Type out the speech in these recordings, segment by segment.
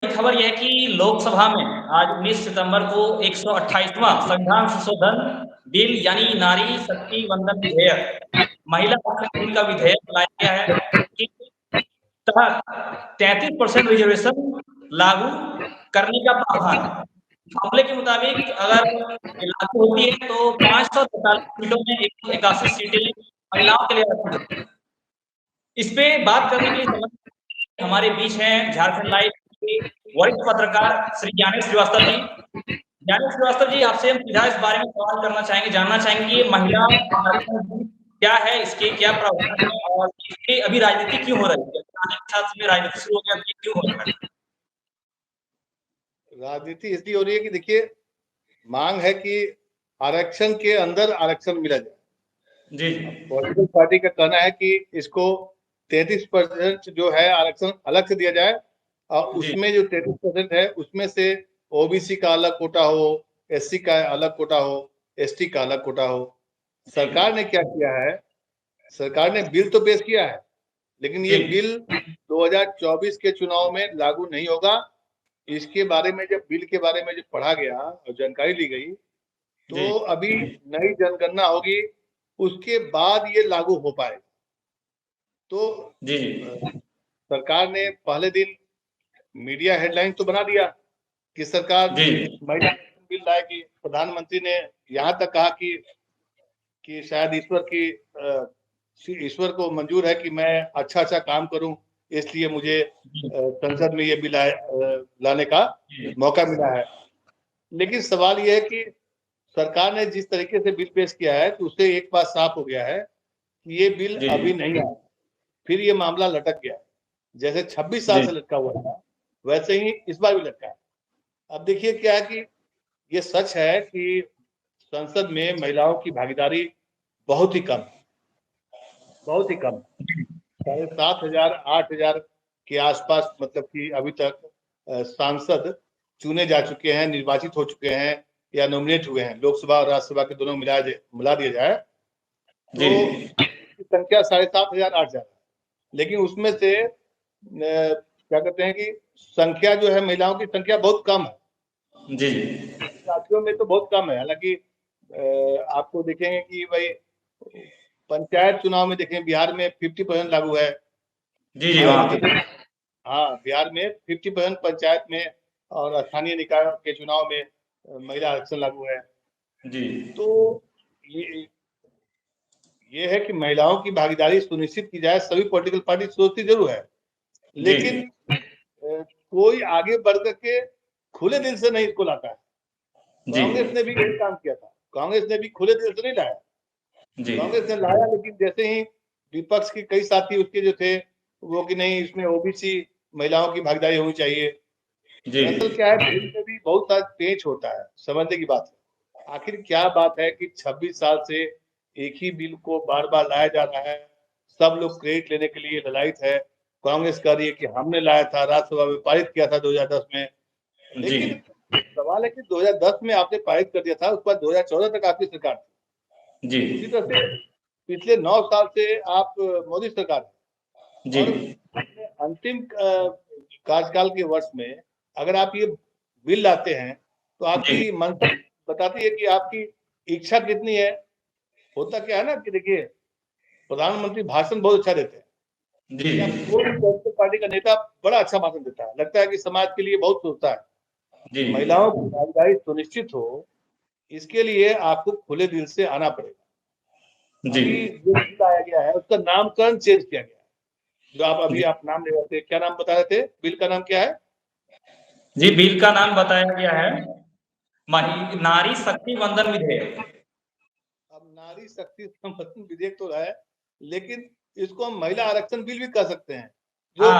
खबर यह है कि लोकसभा में आज 19 सितंबर को 128वां संविधान संशोधन बिल यानी नारी शक्ति वंदन विधेयक, महिला आरक्षण बिल का विधेयक लाया गया है कि तहत 33% रिजर्वेशन लागू करने का प्रावधान है। मामले के मुताबिक अगर लागू होती है तो 543 सीटों में 181 सीटें महिलाओं के लिए आरक्षित होंगी। इस पे बात करने के लिए हमारे बीच हैं झारखंड लाइव के वरिष्ठ पत्रकार श्री ज्ञानेश श्रीवास्तव जी। ज्ञानेश श्रीवास्तव जी, आपसे हम सीधा इस बारे में सवाल करना चाहेंगे, जानना चाहेंगे कि ये महिला आरक्षण क्या है, इसके क्या प्रावधान है और इसकी अभी राजनीति क्यों हो रही है? छात्र में राजनीति शुरू हो गया, ये क्यों हो रहा है? राजनीति इसलिए हो रही है कि देखिए, मांग है कि आरक्षण के अंदर आरक्षण मिला जाए। जी पॉलिटिकल पार्टी का कहना है कि इसको 33% जो है आरक्षण अलग से दिया जाए और उसमें जो 33% है उसमें से ओबीसी का अलग कोटा हो, एससी का अलग कोटा हो, एसटी का अलग कोटा हो। सरकार ने क्या किया है, सरकार ने बिल तो पेश किया है, लेकिन ये बिल 2024 के चुनाव में लागू नहीं होगा। इसके बारे में जब बिल के बारे में जब पढ़ा गया और जानकारी ली गई तो अभी नई जनगणना होगी, उसके बाद ये लागू हो पाएगा। तो सरकार ने पहले दिन मीडिया हेडलाइन तो बना दिया कि सरकार महिला बिल लाएगी। प्रधानमंत्री ने यहाँ तक कहा कि शायद ईश्वर को मंजूर है कि मैं अच्छा काम करूं, इसलिए मुझे संसद में ये बिल लाने का मौका मिला है। लेकिन सवाल यह है कि सरकार ने जिस तरीके से बिल पेश किया है तो उससे एक बात साफ हो गया है कि ये बिल अभी नहीं आया, फिर ये मामला लटक गया। जैसे 26 साल से लटका हुआ था वैसे ही इस बार भी लटका है। अब देखिए क्या है कि ये सच है कि संसद में महिलाओं की भागीदारी बहुत ही कम, बहुत ही कम, 7,500 8,000 के आसपास, मतलब कि अभी तक सांसद चुने जा चुके हैं, निर्वाचित हो चुके हैं या नॉमिनेट हुए हैं। लोकसभा और राज्यसभा के दोनों मिला दिया जाए तो संख्या 7,500 8,000, लेकिन उसमें से क्या कहते हैं कि संख्या जो है महिलाओं की संख्या बहुत कम है। राज्यों में तो बहुत कम है। हालांकि आपको देखेंगे कि भाई पंचायत चुनाव में देखें बिहार में 50% लागू है। हाँ, बिहार में 50% पंचायत में और स्थानीय निकायों के चुनाव में महिला आरक्षण लागू है। तो ये है कि महिलाओं की भागीदारी सुनिश्चित की जाए। सभी पॉलिटिकल पार्टी सोचती जरूर है, लेकिन कोई आगे बढ़ करके खुले दिल से नहीं इसको लाता है। कांग्रेस ने भी यही काम किया था, कांग्रेस ने भी खुले दिल से नहीं लाया। कांग्रेस ने लाया, लेकिन जैसे ही विपक्ष के कई साथी उसके जो थे वो कि नहीं, इसमें ओबीसी महिलाओं की भागीदारी होनी चाहिए। दरअसल क्या है, बिल में भी बहुत सारा पेच होता है, समझने की बात है। आखिर क्या बात है कि 26 साल से एक ही बिल को बार बार लाया जा रहा है, सब लोग क्रेडिट लेने के लिए ललायत है। कांग्रेस कह रही है कि हमने लाया था, राज्यसभा में पारित किया था 2010 में, लेकिन सवाल है कि 2010 में आपने पारित कर दिया था, उसके बाद 2014 तक आपकी सरकार थी। उसी तरह से पिछले 9 साल से आप मोदी सरकार है, और अंतिम कार्यकाल के वर्ष में अगर आप ये बिल लाते हैं तो आपकी मंशा बताती है कि आपकी इच्छा कितनी है। होता क्या है ना कि देखिए, प्रधानमंत्री भाषण बहुत अच्छा देते हैं, कोई पॉलिटिकल पार्टी का नेता बड़ा अच्छा भाषण देता है, लगता है कि समाज के लिए बहुत सोचता है। महिलाओं की भागीदारी सुनिश्चित हो, इसके लिए आपको खुले दिल से आना पड़ेगा। अभी जो बिल आया गया है उसका नामकरण चेंज किया गया है। जो आप नाम ले रहे थे, क्या नाम बता रहे थे? बिल का नाम क्या है? जी, बिल का नाम बताया गया है नारी शक्ति वंदन विधेयक। अब नारी शक्ति वंदन विधेयक तो है, लेकिन इसको हम महिला आरक्षण बिल भी कह सकते हैं। जो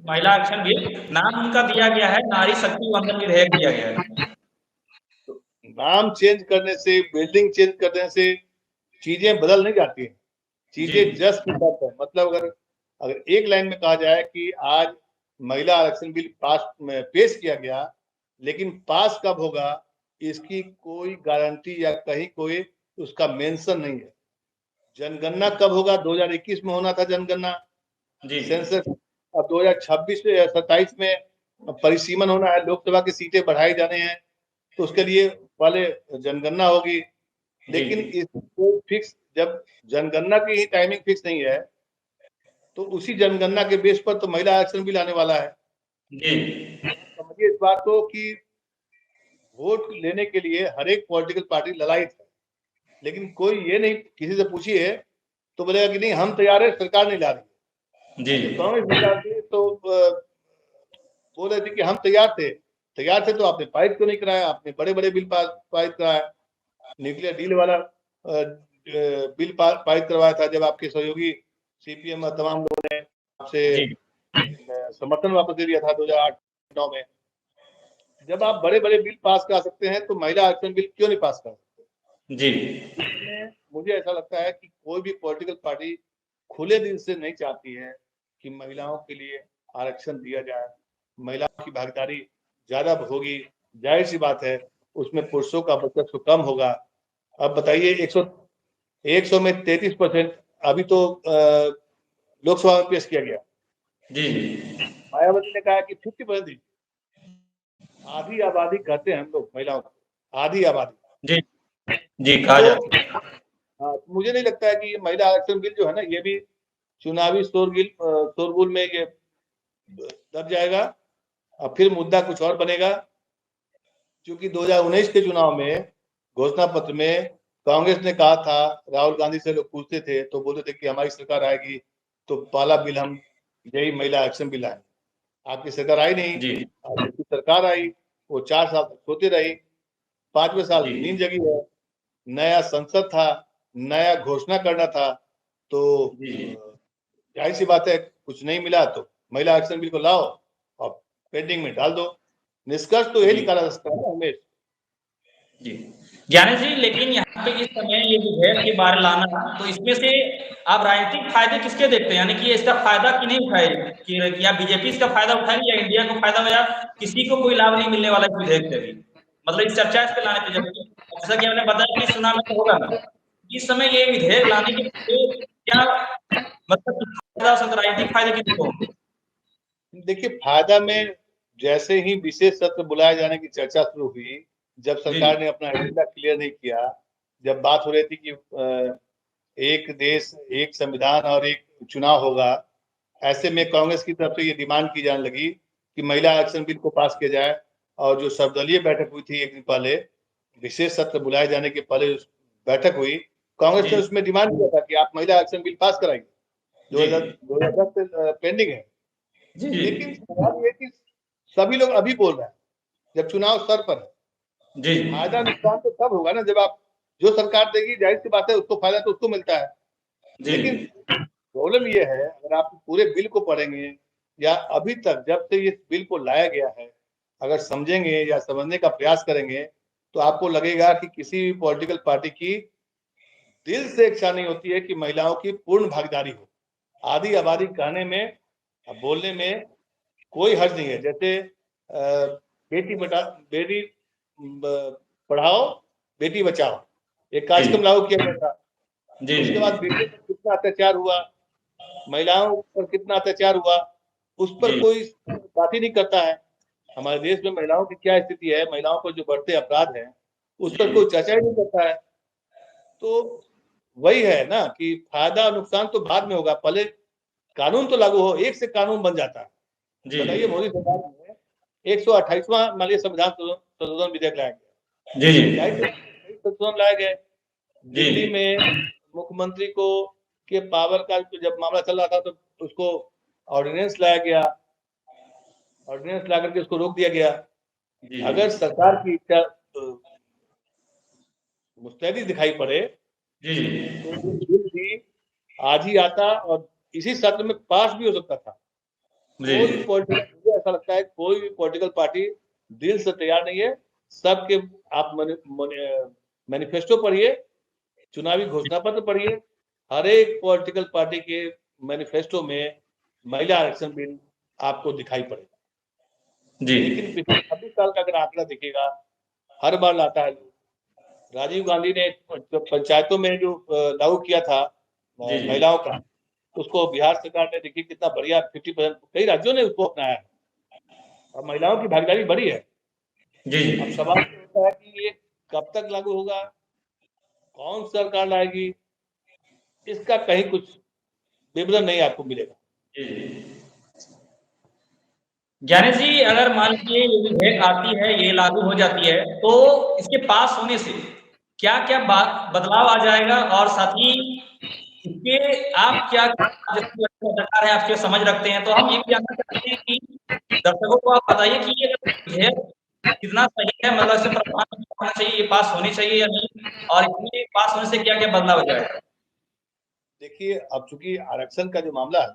महिला आरक्षण बिल नाम उनका दिया गया है, नारी शक्ति वंदन विधेयक दिया गया है। तो नाम चेंज करने से, बिल्डिंग चेंज करने से चीजें बदल नहीं जाती हैं, चीजें जस्ट है। मतलब अगर एक लाइन में कहा जाए कि आज महिला आरक्षण बिल पेश किया गया, लेकिन पास कब होगा इसकी कोई गारंटी या कहीं कोई उसका मेंशन नहीं है। जनगणना कब होगा? 2021 में होना था जनगणना, सेंसस। अब 2026 27 में परिसीमन होना है, लोकसभा की सीटें बढ़ाई जाने हैं, तो उसके लिए पहले जनगणना होगी। लेकिन इसको फिक्स, जब जनगणना की ही टाइमिंग फिक्स नहीं है, तो उसी जनगणना के बेस पर तो महिला आरक्षण बिल आने वाला है। समझिए इस बात को कि वोट लेने के लिए हर एक पॉलिटिकल पार्टी ललायत है, लेकिन कोई ये नहीं, किसी से पूछिए तो बोलेगा कि नहीं हम तैयार है, सरकार नहीं ला रही। तो कांग्रेस सरकार थी तो बोल रहे थे कि हम तैयार थे तो आपने पारित क्यों नहीं कराया, आपने बड़े बड़े बिल पारित कराया, न्यूक्लियर डील वाला बिल पारित करवाया था, जब आपके सहयोगी सीपीएम और तमाम लोगों ने आपसे समर्थन वापस दे दिया था 2008-9 में। जब आप बड़े बड़े बिल पास करा सकते हैं तो महिला आरक्षण बिल क्यों नहीं पास कर सकते? इसमें मुझे ऐसा लगता है कि कोई भी पॉलिटिकल पार्टी खुले दिल से नहीं चाहती है कि महिलाओं के लिए आरक्षण दिया जाए, महिलाओं की भागीदारी ज्यादा होगी, जाहिर सी बात है उसमें पुरुषों का वर्चस्व कम होगा। अब बताइए 100 में 33% अभी तो लोकसभा में पेश किया गया। मायावती ने कहा कि 50%, आधी आबादी कहते हैं हम लोग महिलाओं को, आधी आबादी कहा जाता है। हाँ, मुझे नहीं लगता है कि ये महिला आरक्षण बिल जो है ना, ये भी चुनावी शोरगुल में ये दब जाएगा और फिर मुद्दा कुछ और बनेगा। क्योंकि 2019 के चुनाव में घोषणा पत्र में कांग्रेस ने कहा था, राहुल गांधी से लोग पूछते थे तो बोलते थे कि हमारी सरकार आएगी तो पहला बिल हम यही महिला आरक्षण बिल आए। आपकी सरकार आई नहीं, आपकी सरकार आई, वो 4 साल तक सोती रही, 5वें साल नींद जगी है, नया संसद था, नया घोषणा करना था, तो जाहिर सी बात है कुछ नहीं मिला तो महिला आरक्षण बिल को लाओ और पेंडिंग में डाल दो। निष्कर्ष तो यही निकाला जा सकता है हमें। ज्ञानेश जी, लेकिन यहाँ पे इस समय ये विधेयक के बारे लाना, तो इसमें से आप राजनीतिक फायदे किसके देखते हैं? यानी कि इसका फायदा किन्हें उठाएगी, कि या बीजेपी इसका फायदा उठाएगी या इंडिया को फायदा, या किसी को कोई लाभ नहीं मिलने वाला इस विधेयक से भी? मतलब इस चर्चा इस पे लाने पे, जबकि जैसा कि आपने बताया कि चुनाव में तो होगा ना, इस समय ये विधेयक लाने के पीछे क्या मतलब राजनीतिक फायदे किसको होंगे? देखिए, फायदा में जैसे ही विशेष सत्र बुलाए जाने की चर्चा शुरू हुई, जब सरकार ने अपना एजेंडा क्लियर नहीं किया, जब बात हो रही थी कि एक देश एक संविधान और एक चुनाव होगा, ऐसे में कांग्रेस की तरफ से ये डिमांड की जाने लगी कि महिला आरक्षण बिल को पास किया जाए। और जो सर्वदलीय बैठक हुई थी एक दिन पहले, विशेष सत्र बुलाए जाने के पहले बैठक हुई, कांग्रेस ने उसमें डिमांड किया था कि आप महिला आरक्षण बिल पास कराइए, 2010 से पेंडिंग है। लेकिन सवाल ये कि सभी लोग अभी बोल रहे हैं जब चुनाव सर पर है। फायदा नुकसान तो तब होगा ना जब आप, जो सरकार देगी जाहिर सी बात है उसको फायदा तो उसको मिलता है। लेकिन प्रॉब्लम ये है, अगर आप पूरे बिल को पढ़ेंगे या अभी तक जब से इस बिल को लाया गया है अगर समझेंगे या समझने का प्रयास करेंगे, तो आपको लगेगा कि किसी भी पॉलिटिकल पार्टी की दिल से इच्छा नहीं होती है कि महिलाओं की पूर्ण भागीदारी हो। आधी आबादी कहने में, बोलने में कोई हर्ज नहीं है। जैसे बेटी पढ़ाओ बेटी बचाओ एक कार्यक्रम लागू किया गया था, उसके बाद बेटी पर कितना अत्याचार हुआ, महिलाओं पर कितना अत्याचार हुआ, उस पर कोई बात ही नहीं करता है। हमारे देश में महिलाओं की क्या स्थिति है, महिलाओं पर जो बढ़ते अपराध हैं उस पर कोई चर्चा ही नहीं करता है। तो वही है ना कि फायदा और नुकसान तो बाद में होगा, पहले कानून तो लागू हो, एक से कानून बन जाता है। बताइए, मोदी सरकार ने 128वां माननीय संविधान संशोधन विधेयक लाया गया, संशोधन लाए गए। दिल्ली में मुख्यमंत्री को के पावर का जब मामला चल रहा था तो उसको ऑर्डिनेंस लाया गया, ऑर्डिनेंस ला करके उसको रोक दिया गया। अगर सरकार की इच्छा मुस्तैदी दिखाई पड़े तो बिल भी आज ही आता और इसी सत्र में पास भी हो सकता था। कोई पॉलिटिकल, ऐसा लगता है कोई भी पॉलिटिकल पार्टी दिल से तैयार नहीं है। सबके आप मैनिफेस्टो पढ़िए, चुनावी घोषणा पत्र पढ़िए, हर एक पॉलिटिकल पार्टी के मैनिफेस्टो में महिला आरक्षण बिल आपको दिखाई पड़ेगा। लेकिन पिछले 26 साल का अगर आंकड़ा दिखेगा, हर बार लाता है। राजीव गांधी ने पंचायतों में जो लागू किया था महिलाओं का, उसको बिहार सरकार ने देखिए कितना बढ़िया 50%, कई राज्यों ने उसको अपनाया है। और महिलाओं की भागीदारी बड़ी है। जी अब सवाल ये होता है कि ये कब तक लागू होगा, कौन सरकार लाएगी, इसका कहीं कुछ विवरण नहीं आपको मिलेगा। जी। ज्ञानेश जी, अगर मान लीजिए ये विधेयक आती है, ये लागू हो जाती है, तो इसके पास होने से क्या-क्या बदलाव आ जाएगा, और साथ ही इसके आप क्या सरकार है, आप क्या समझ रखते हैं? तो हम ये भी जानना चाहते हैं कि दर्शकों को आप बताइए कि ये विधेयक कितना सही है, मतलब इसे प्रावधान होना चाहिए, ये पास होनी चाहिए या नहीं, और इसमें पास होने से क्या-क्या बदलाव हो जाएगा? देखिए, अब चूंकि आरक्षण का जो मामला है,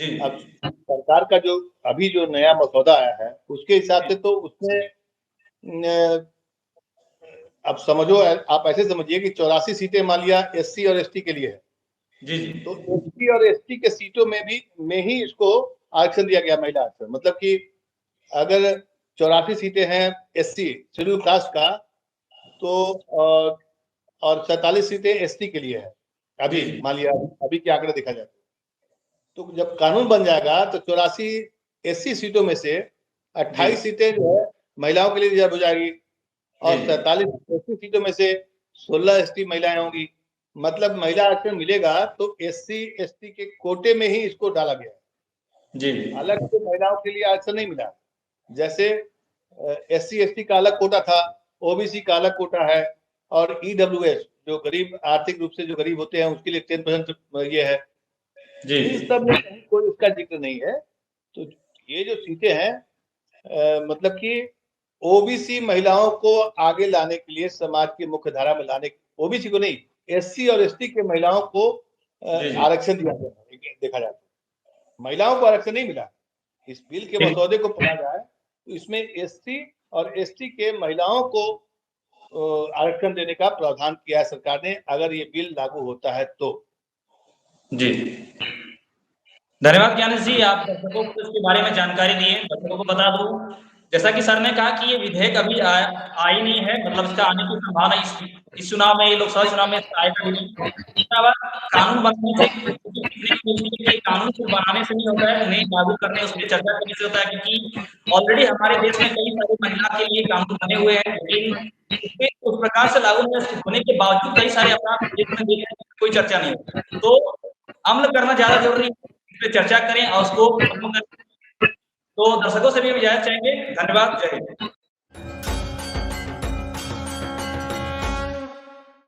जी। अब सरकार का जो अभी जो नया मसौदा आया है, उसके हिसाब से तो उसमें अब समझो, आप ऐसे समझिए कि 84 सीटें मान लिया एससी और एसटी के लिए है। जी, जी। तो एससी और एसटी के सीटों में ही इसको आरक्षण दिया गया, महिला आरक्षण। मतलब कि अगर 84 सीटें हैं एससी शेड्यूल कास्ट का, तो और 47 सीटें एसटी के लिए है। अभी जी, जी। मान लिया, अभी के आंकड़े देखा जाए तो जब कानून बन जाएगा तो 84 एससी सीटों में से 28 सीटें जो है महिलाओं के लिए रिजर्व हो जाएगी, और जी। 47 एससी सीटों में से 16 एसटी महिलाएं होंगी। मतलब महिला आरक्षण मिलेगा तो एससी एसटी के कोटे में ही इसको डाला गया है। जी। अलग से महिलाओं के लिए आरक्षण नहीं मिला। जैसे एससी एसटी का अलग कोटा था, ओबीसी का अलग कोटा है, और ईडब्ल्यूएस जो गरीब, आर्थिक रूप से जो गरीब होते हैं, उसके लिए 10% ये है। जी। इन सब में कहीं कोई इसका जिक्र नहीं है। तो ये जो सीटें हैं, मतलब कि ओबीसी महिलाओं को आगे लाने के लिए, समाज की मुख्य धारा में लाने, ओबीसी को नहीं, एससी और एसटी के महिलाओं को जी, जी। आरक्षण दिया गया है। देखा जाए तो महिलाओं को आरक्षण नहीं मिला। इस बिल के मसौदे को पढ़ा जाए तो इसमें एससी और एसटी के महिलाओं को आरक्षण देने का प्रावधान किया है सरकार ने, अगर ये बिल लागू होता है तो। जी। धन्यवाद ज्ञानेश जी, आप दर्शकों को इसके बारे में जानकारी दिए। दर्शकों को बता दूं, जैसा कि सर ने कहा कि ये विधेयक अभी आई नहीं है, मतलब इसका आने की संभावना इस चुनाव में, लोकसभा चुनाव में आएगा भी नहीं। इसके अलावा कानून बनने से कानून सिर्फ बनाने से नहीं होता है, उन्हें लागू करने, उस पर चर्चा करने से होता है, क्योंकि ऑलरेडी हमारे देश में कई सारी महिला के लिए कानून बने हुए हैं, लेकिन उसके उस प्रकार से लागू होने के बावजूद कई सारे अपराध देश में देखे हैं, कोई चर्चा नहीं होती। तो अमल करना ज्यादा जरूरी है, इस पे चर्चा करें और उसको खत्म करें। तो दर्शकों से भी हम इजाजत चाहेंगे। धन्यवाद, जय हिंद।